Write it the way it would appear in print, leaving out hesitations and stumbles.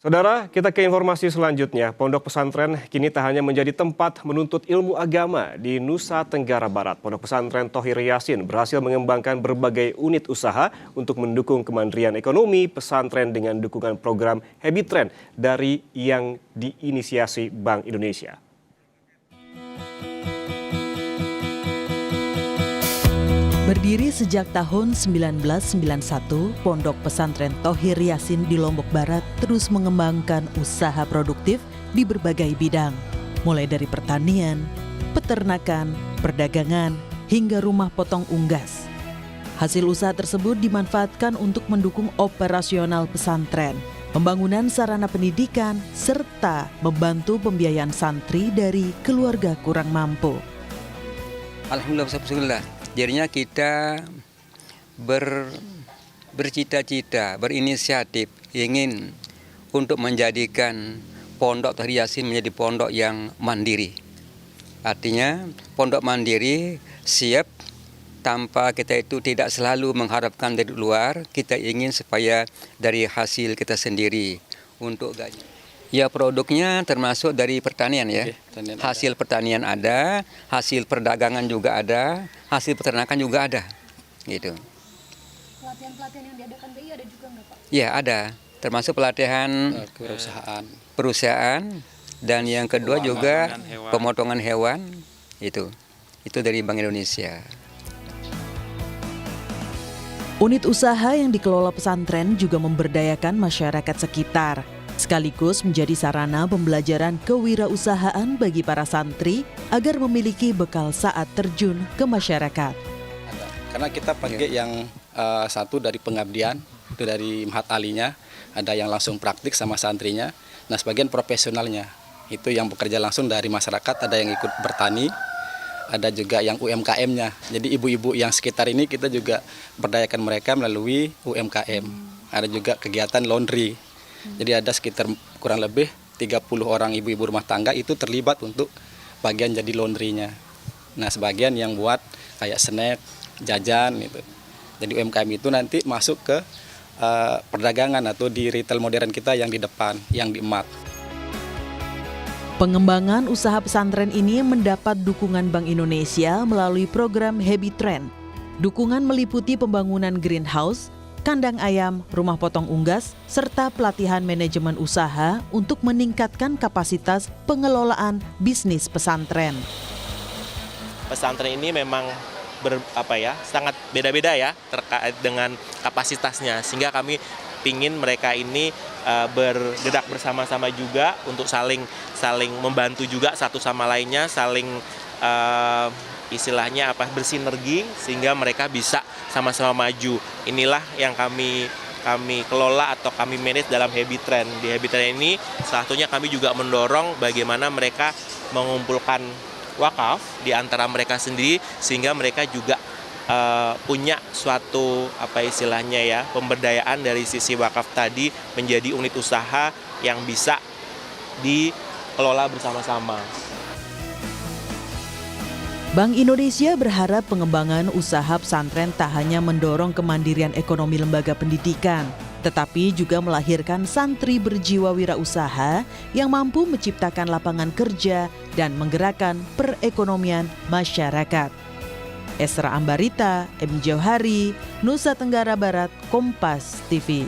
Saudara, kita ke informasi selanjutnya. Pondok pesantren kini tak hanya menjadi tempat menuntut ilmu agama di Nusa Tenggara Barat. Pondok pesantren Thohir Yasin berhasil mengembangkan berbagai unit usaha untuk mendukung kemandirian ekonomi pesantren dengan dukungan program Habit Trend dari yang diinisiasi Bank Indonesia. Berdiri sejak tahun 1991, Pondok Pesantren Thohir Yasin di Lombok Barat terus mengembangkan usaha produktif di berbagai bidang, mulai dari pertanian, peternakan, perdagangan, hingga rumah potong unggas. Hasil usaha tersebut dimanfaatkan untuk mendukung operasional pesantren, pembangunan sarana pendidikan, serta membantu pembiayaan santri dari keluarga kurang mampu. Alhamdulillah. Jadinya kita bercita-cita, berinisiatif ingin untuk menjadikan Pondok Thohir Yasin menjadi pondok yang mandiri. Artinya pondok mandiri siap tanpa kita itu tidak selalu mengharapkan dari luar, kita ingin supaya dari hasil kita sendiri untuk gaji. Ya produknya termasuk dari pertanian ya. Hasil pertanian ada, hasil perdagangan juga ada, hasil peternakan juga ada. Gitu. Pelatihan-pelatihan yang diadakan BI ada juga nggak Pak? Ya ada, termasuk pelatihan perusahaan dan yang kedua juga pemotongan hewan itu dari Bank Indonesia. Unit usaha yang dikelola pesantren juga memberdayakan masyarakat sekitar, sekaligus menjadi sarana pembelajaran kewirausahaan bagi para santri agar memiliki bekal saat terjun ke masyarakat. Karena kita pakai yang satu dari pengabdian, itu dari Mahat Alinya, ada yang langsung praktik sama santrinya. Nah sebagian profesionalnya, itu yang bekerja langsung dari masyarakat, ada yang ikut bertani, ada juga yang UMKM-nya. Jadi ibu-ibu yang sekitar ini kita juga berdayakan mereka melalui UMKM. Ada juga kegiatan laundry. Jadi ada sekitar kurang lebih 30 orang ibu-ibu rumah tangga itu terlibat untuk bagian jadi laundry-nya. Nah sebagian yang buat kayak snack, jajan gitu. Jadi UMKM itu nanti masuk ke perdagangan atau di retail modern kita yang di depan, yang di emat. Pengembangan usaha pesantren ini mendapat dukungan Bank Indonesia melalui program Habit Trend. Dukungan meliputi pembangunan greenhouse, kandang ayam, rumah potong unggas, serta pelatihan manajemen usaha untuk meningkatkan kapasitas pengelolaan bisnis pesantren. Pesantren ini memang sangat beda-beda ya terkait dengan kapasitasnya, sehingga kami ingin mereka ini bergerak bersama-sama juga untuk saling membantu juga satu sama lainnya, saling istilahnya bersinergi sehingga mereka bisa sama-sama maju. Inilah yang kami kelola atau kami manage dalam Habit Trend. Di Habit Trend ini salah satunya kami juga mendorong bagaimana mereka mengumpulkan wakaf di antara mereka sendiri sehingga mereka juga punya suatu pemberdayaan dari sisi wakaf tadi menjadi unit usaha yang bisa dikelola bersama-sama. Bank Indonesia berharap pengembangan usaha pesantren tak hanya mendorong kemandirian ekonomi lembaga pendidikan, tetapi juga melahirkan santri berjiwa wirausaha yang mampu menciptakan lapangan kerja dan menggerakkan perekonomian masyarakat. Esra Ambarita, M. Jauhari, Nusa Tenggara Barat, Kompas TV.